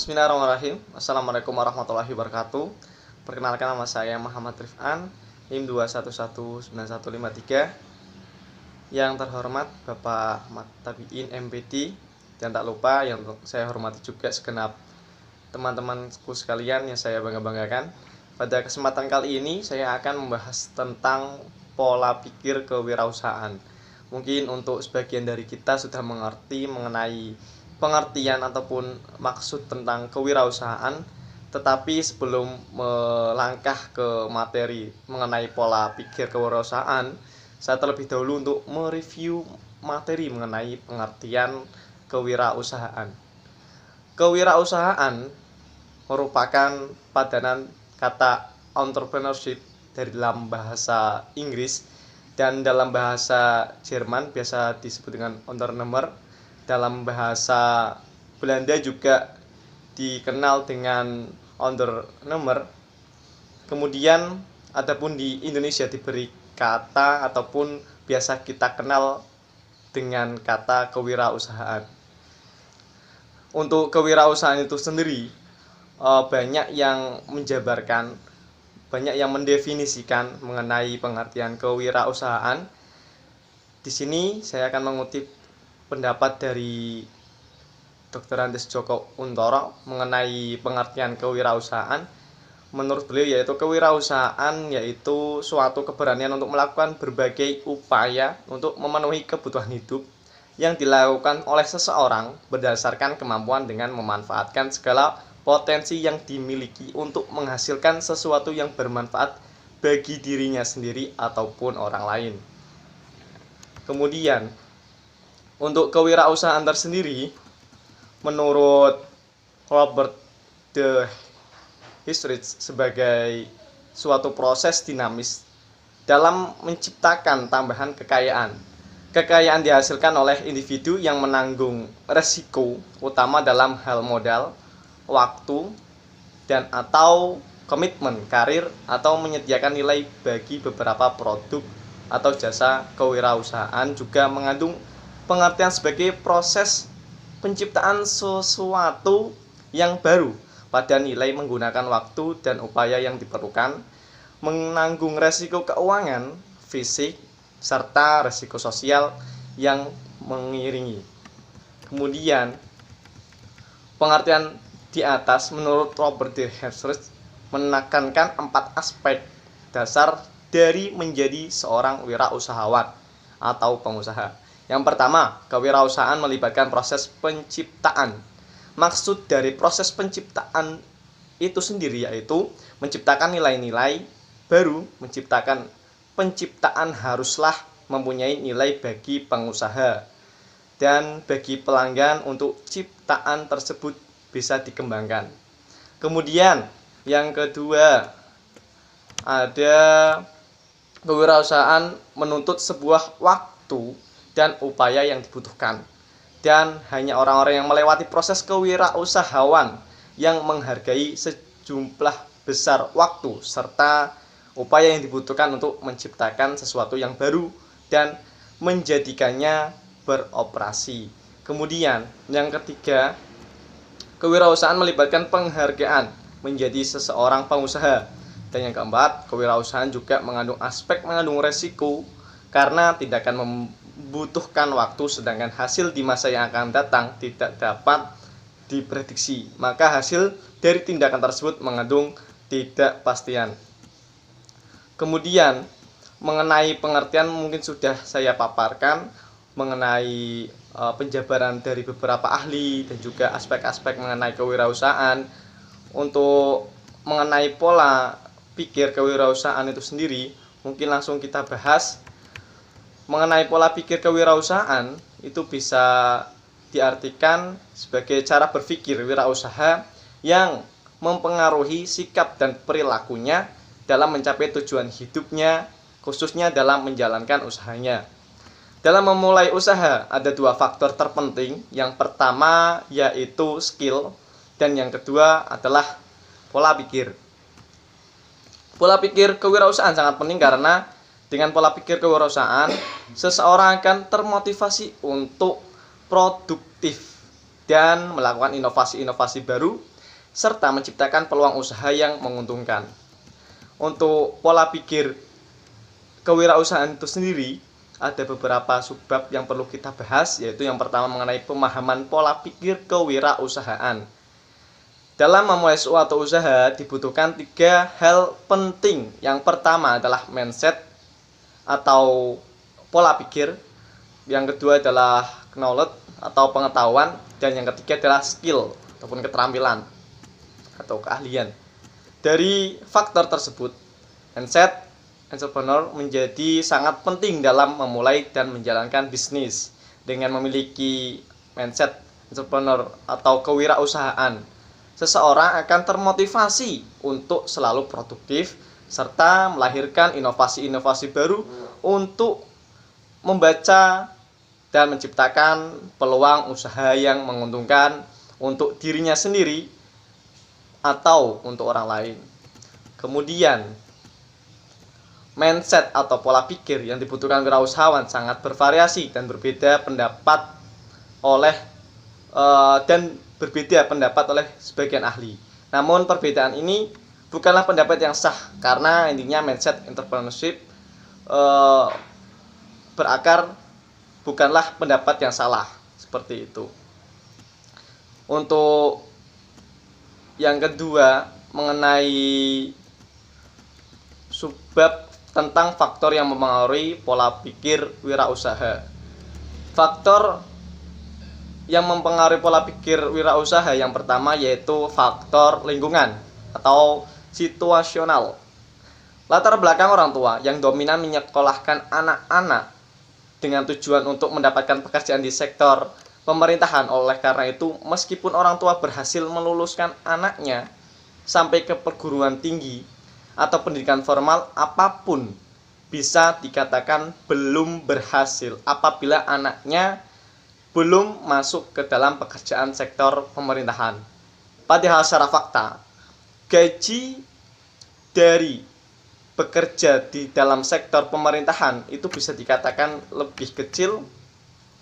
Bismillahirrahmanirrahim. Assalamualaikum warahmatullahi wabarakatuh. Perkenalkan, nama saya Muhammad Rifan, NIM 2119153. Yang terhormat Bapak Ahmad Tabiin MPD, dan tak lupa yang saya hormati juga segenap teman-temanku sekalian yang saya bangga-banggakan. Pada kesempatan kali ini saya akan membahas tentang pola pikir kewirausahaan. Mungkin untuk sebagian dari kita sudah mengerti mengenai pengertian ataupun maksud tentang kewirausahaan, tetapi sebelum melangkah ke materi mengenai pola pikir kewirausahaan, saya terlebih dahulu untuk mereview materi mengenai pengertian kewirausahaan. Kewirausahaan merupakan padanan kata entrepreneurship dari dalam bahasa Inggris, dan dalam bahasa Jerman biasa disebut dengan Unternehmer. Dalam bahasa Belanda juga dikenal dengan Ondernemer. Kemudian adapun di Indonesia diberi kata ataupun biasa kita kenal dengan kata kewirausahaan. Untuk kewirausahaan itu sendiri banyak yang menjabarkan, banyak yang mendefinisikan mengenai pengertian kewirausahaan. Di sini saya akan mengutip pendapat dari Dr. Andes Joko Untoro mengenai pengertian kewirausahaan. Menurut beliau yaitu kewirausahaan yaitu suatu keberanian untuk melakukan berbagai upaya untuk memenuhi kebutuhan hidup yang dilakukan oleh seseorang berdasarkan kemampuan dengan memanfaatkan segala potensi yang dimiliki untuk menghasilkan sesuatu yang bermanfaat bagi dirinya sendiri ataupun orang lain. Kemudian untuk kewirausahaan tersendiri, menurut Robert de Hesrich, sebagai suatu proses dinamis dalam menciptakan tambahan kekayaan. Kekayaan dihasilkan oleh individu yang menanggung resiko utama dalam hal modal, waktu, dan atau komitmen karir, atau menyediakan nilai bagi beberapa produk atau jasa. Kewirausahaan juga mengandung pengertian sebagai proses penciptaan sesuatu yang baru pada nilai menggunakan waktu dan upaya yang diperlukan, menanggung resiko keuangan, fisik, serta resiko sosial yang mengiringi. Kemudian pengertian di atas menurut Robert de Hesrich menekankan 4 aspek dasar dari menjadi seorang wirausahawan atau pengusaha. Yang pertama, kewirausahaan melibatkan proses penciptaan. Maksud dari proses penciptaan itu sendiri yaitu menciptakan nilai-nilai baru. Penciptaan haruslah mempunyai nilai bagi pengusaha dan bagi pelanggan untuk ciptaan tersebut bisa dikembangkan. Kemudian yang kedua, ada kewirausahaan menuntut sebuah waktu dan upaya yang dibutuhkan, dan hanya orang-orang yang melewati proses kewirausahawan yang menghargai sejumlah besar waktu serta upaya yang dibutuhkan untuk menciptakan sesuatu yang baru dan menjadikannya beroperasi. Kemudian yang ketiga, kewirausahaan melibatkan penghargaan menjadi seseorang pengusaha. Dan yang keempat, kewirausahaan juga mengandung resiko karena tidak akan membutuhkan waktu, sedangkan hasil di masa yang akan datang tidak dapat diprediksi. Maka hasil dari tindakan tersebut mengandung ketidakpastian. Kemudian mengenai pengertian mungkin sudah saya paparkan mengenai penjabaran dari beberapa ahli dan juga aspek-aspek mengenai kewirausahaan. Untuk mengenai pola pikir kewirausahaan itu sendiri, mungkin langsung kita bahas. Mengenai pola pikir kewirausahaan itu bisa diartikan sebagai cara berpikir wirausaha yang mempengaruhi sikap dan perilakunya dalam mencapai tujuan hidupnya, khususnya dalam menjalankan usahanya. Dalam memulai usaha ada 2 faktor terpenting. Yang pertama yaitu skill, dan yang kedua adalah pola pikir. Pola pikir kewirausahaan sangat penting karena dengan pola pikir kewirausahaan, seseorang akan termotivasi untuk produktif dan melakukan inovasi-inovasi baru serta menciptakan peluang usaha yang menguntungkan. Untuk pola pikir kewirausahaan itu sendiri, ada beberapa subbab yang perlu kita bahas, yaitu yang pertama mengenai pemahaman pola pikir kewirausahaan. Dalam memulai suatu usaha dibutuhkan 3 hal penting. Yang pertama adalah mindset atau pola pikir, yang kedua adalah knowledge atau pengetahuan, dan yang ketiga adalah skill ataupun keterampilan atau keahlian. Dari faktor tersebut, mindset entrepreneur menjadi sangat penting dalam memulai dan menjalankan bisnis. Dengan memiliki mindset entrepreneur atau kewirausahaan, seseorang akan termotivasi untuk selalu produktif serta melahirkan inovasi-inovasi baru untuk membaca dan menciptakan peluang usaha yang menguntungkan untuk dirinya sendiri atau untuk orang lain. Kemudian, mindset atau pola pikir yang dibutuhkan wirausahawan sangat bervariasi dan berbeda pendapat oleh sebagian ahli. Namun perbedaan ini bukanlah pendapat yang sah, karena intinya mindset entrepreneurship berakar bukanlah pendapat yang salah, seperti itu. Untuk yang kedua, mengenai subbab tentang faktor yang mempengaruhi pola pikir wirausaha. Faktor yang mempengaruhi pola pikir wirausaha yang pertama yaitu faktor lingkungan atau situasional. Latar belakang orang tua yang dominan menyekolahkan anak-anak dengan tujuan untuk mendapatkan pekerjaan di sektor pemerintahan. Oleh karena itu, meskipun orang tua berhasil meluluskan anaknya sampai ke perguruan tinggi atau pendidikan formal, apapun bisa dikatakan belum berhasil apabila anaknya belum masuk ke dalam pekerjaan sektor pemerintahan. Padahal secara fakta, gaji dari bekerja di dalam sektor pemerintahan itu bisa dikatakan lebih kecil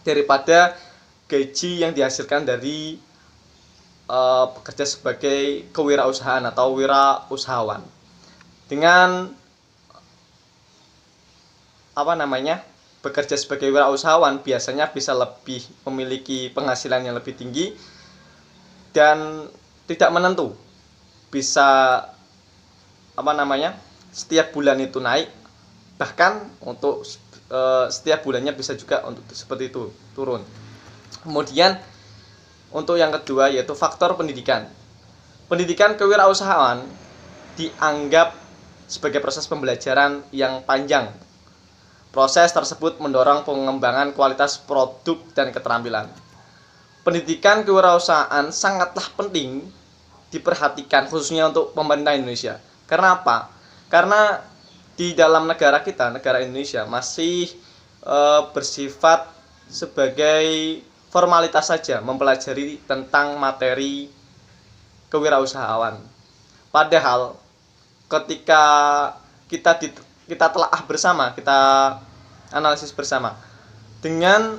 daripada gaji yang dihasilkan dari bekerja sebagai kewirausahaan atau wirausahawan. Dengan bekerja sebagai wirausahawan biasanya bisa lebih memiliki penghasilan yang lebih tinggi dan tidak menentu. Bisa setiap bulan itu naik, bahkan untuk setiap bulannya bisa juga untuk seperti itu turun. Kemudian untuk yang kedua yaitu faktor pendidikan. Pendidikan kewirausahaan dianggap sebagai proses pembelajaran yang panjang. Proses tersebut mendorong pengembangan kualitas produk dan keterampilan. Pendidikan kewirausahaan sangatlah penting diperhatikan khususnya untuk pemerintah Indonesia. Karena apa? Karena di dalam negara kita, negara Indonesia masih bersifat sebagai formalitas saja mempelajari tentang materi kewirausahaan. Padahal ketika kita telaah bersama, kita analisis bersama, dengan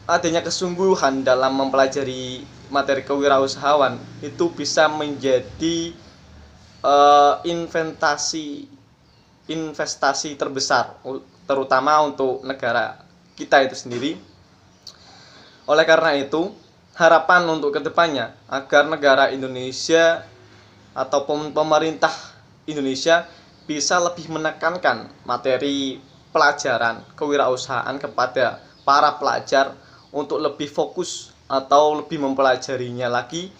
adanya kesungguhan dalam mempelajari materi kewirausahaan, itu bisa menjadi investasi terbesar, terutama untuk negara kita itu sendiri. Oleh karena itu, harapan untuk kedepannya agar negara Indonesia ataupun pemerintah Indonesia bisa lebih menekankan materi pelajaran kewirausahaan kepada para pelajar untuk lebih fokus atau lebih mempelajarinya lagi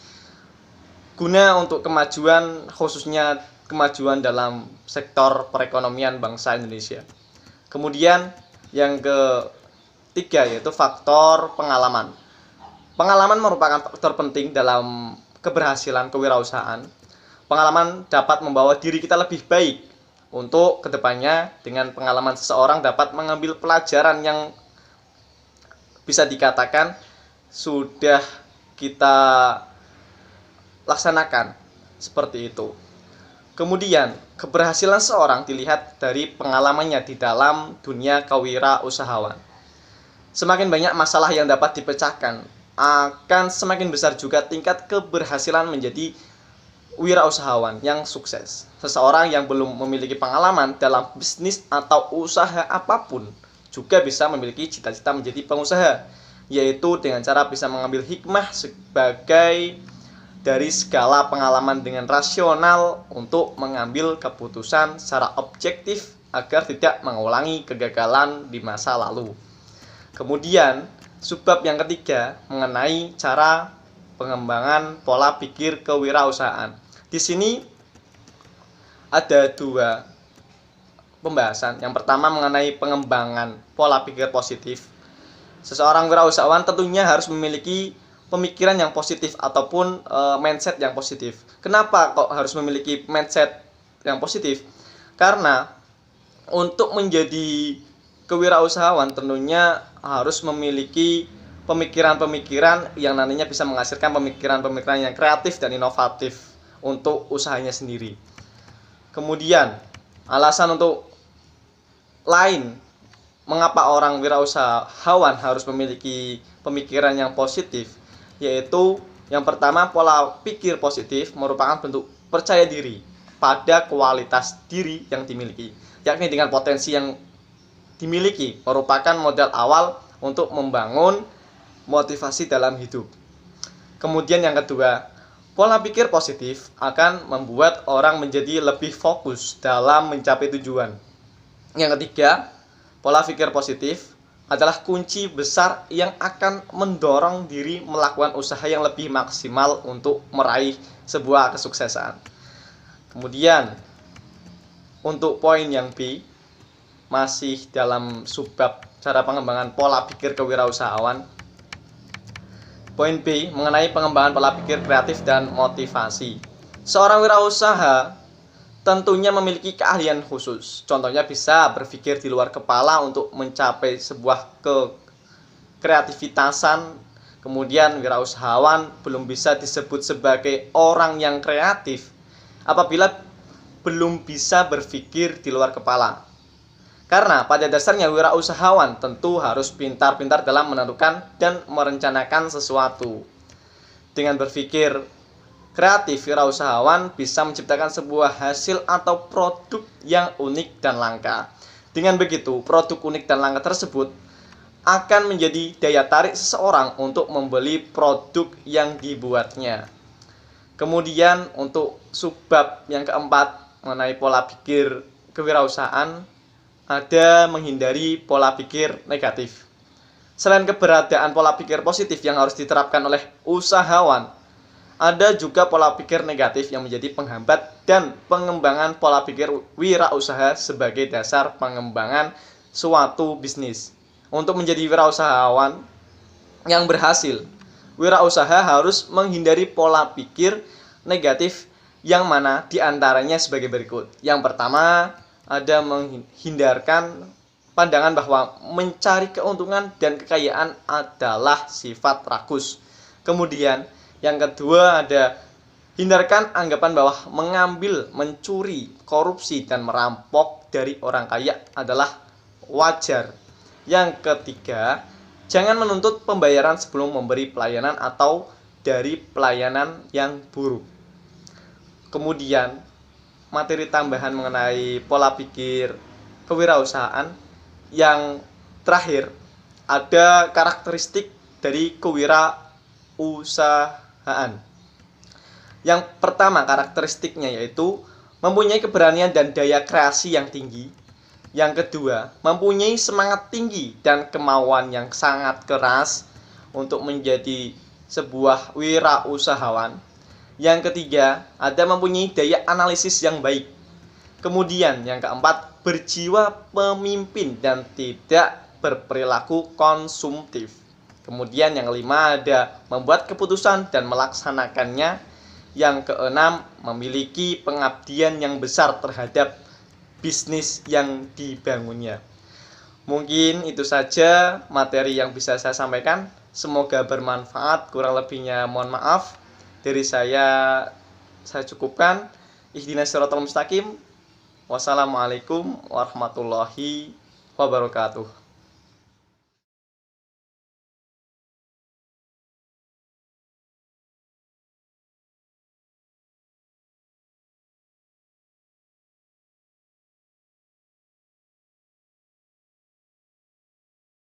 guna untuk kemajuan, khususnya kemajuan dalam sektor perekonomian bangsa Indonesia. Kemudian yang ketiga yaitu faktor pengalaman. Pengalaman merupakan faktor penting dalam keberhasilan kewirausahaan. Pengalaman dapat membawa diri kita lebih baik untuk kedepannya. Dengan pengalaman seseorang dapat mengambil pelajaran yang bisa dikatakan sudah kita laksanakan, seperti itu. Kemudian keberhasilan seorang dilihat dari pengalamannya di dalam dunia kewirausahaan. Semakin banyak masalah yang dapat dipecahkan, akan semakin besar juga tingkat keberhasilan menjadi wirausahawan yang sukses. Seseorang yang belum memiliki pengalaman dalam bisnis atau usaha apapun juga bisa memiliki cita-cita menjadi pengusaha, yaitu dengan cara bisa mengambil hikmah sebagai dari segala pengalaman dengan rasional untuk mengambil keputusan secara objektif agar tidak mengulangi kegagalan di masa lalu. Kemudian, subbab yang ketiga mengenai cara pengembangan pola pikir kewirausahaan. Di sini ada dua pembahasan. Yang pertama mengenai pengembangan pola pikir positif. Seseorang wirausahawan tentunya harus memiliki pemikiran yang positif ataupun mindset yang positif. Kenapa kok harus memiliki mindset yang positif? Karena untuk menjadi kewirausahawan tentunya harus memiliki pemikiran-pemikiran yang nantinya bisa menghasilkan pemikiran-pemikiran yang kreatif dan inovatif untuk usahanya sendiri. Kemudian, alasan untuk lain mengapa orang wirausahawan harus memiliki pemikiran yang positif, yaitu yang pertama, pola pikir positif merupakan bentuk percaya diri pada kualitas diri yang dimiliki, yakni dengan potensi yang dimiliki merupakan modal awal untuk membangun motivasi dalam hidup. Kemudian yang kedua, pola pikir positif akan membuat orang menjadi lebih fokus dalam mencapai tujuan. Yang ketiga, pola pikir positif adalah kunci besar yang akan mendorong diri melakukan usaha yang lebih maksimal untuk meraih sebuah kesuksesan. Kemudian, untuk poin yang B, masih dalam subbab cara pengembangan pola pikir kewirausahaan. Poin B mengenai pengembangan pola pikir kreatif dan motivasi. Seorang wirausaha tentunya memiliki keahlian khusus. Contohnya bisa berpikir di luar kepala untuk mencapai sebuah kreativitasan. Kemudian wirausahawan belum bisa disebut sebagai orang yang kreatif apabila belum bisa berpikir di luar kepala. Karena pada dasarnya wirausahawan tentu harus pintar-pintar dalam menentukan dan merencanakan sesuatu. Dengan berpikir kreatif, wirausahawan bisa menciptakan sebuah hasil atau produk yang unik dan langka. Dengan begitu, produk unik dan langka tersebut akan menjadi daya tarik seseorang untuk membeli produk yang dibuatnya. Kemudian untuk subbab yang keempat mengenai pola pikir kewirausahaan, ada menghindari pola pikir negatif. Selain keberadaan pola pikir positif yang harus diterapkan oleh usahawan, ada juga pola pikir negatif yang menjadi penghambat dan pengembangan pola pikir wirausaha sebagai dasar pengembangan suatu bisnis. Untuk menjadi wirausahawan yang berhasil, wirausaha harus menghindari pola pikir negatif yang mana diantaranya sebagai berikut. Yang pertama, ada menghindarkan pandangan bahwa mencari keuntungan dan kekayaan adalah sifat rakus. Kemudian yang kedua ada hindarkan anggapan bahwa mengambil, mencuri, korupsi, dan merampok dari orang kaya adalah wajar. Yang ketiga, jangan menuntut pembayaran sebelum memberi pelayanan atau dari pelayanan yang buruk. Kemudian materi tambahan mengenai pola pikir kewirausahaan. Yang terakhir, ada karakteristik dari kewirausahaan. Yang pertama karakteristiknya yaitu mempunyai keberanian dan daya kreasi yang tinggi. Yang kedua, mempunyai semangat tinggi dan kemauan yang sangat keras untuk menjadi sebuah wirausahawan. Yang ketiga, ada mempunyai daya analisis yang baik. Kemudian yang keempat, berjiwa pemimpin dan tidak berperilaku konsumtif. Kemudian yang kelima, ada membuat keputusan dan melaksanakannya. Yang keenam, memiliki pengabdian yang besar terhadap bisnis yang dibangunnya. Mungkin itu saja materi yang bisa saya sampaikan. Semoga bermanfaat. Kurang lebihnya mohon maaf. Dari saya cukupkan. Ihdinas siratal mustaqim. Wassalamualaikum warahmatullahi wabarakatuh.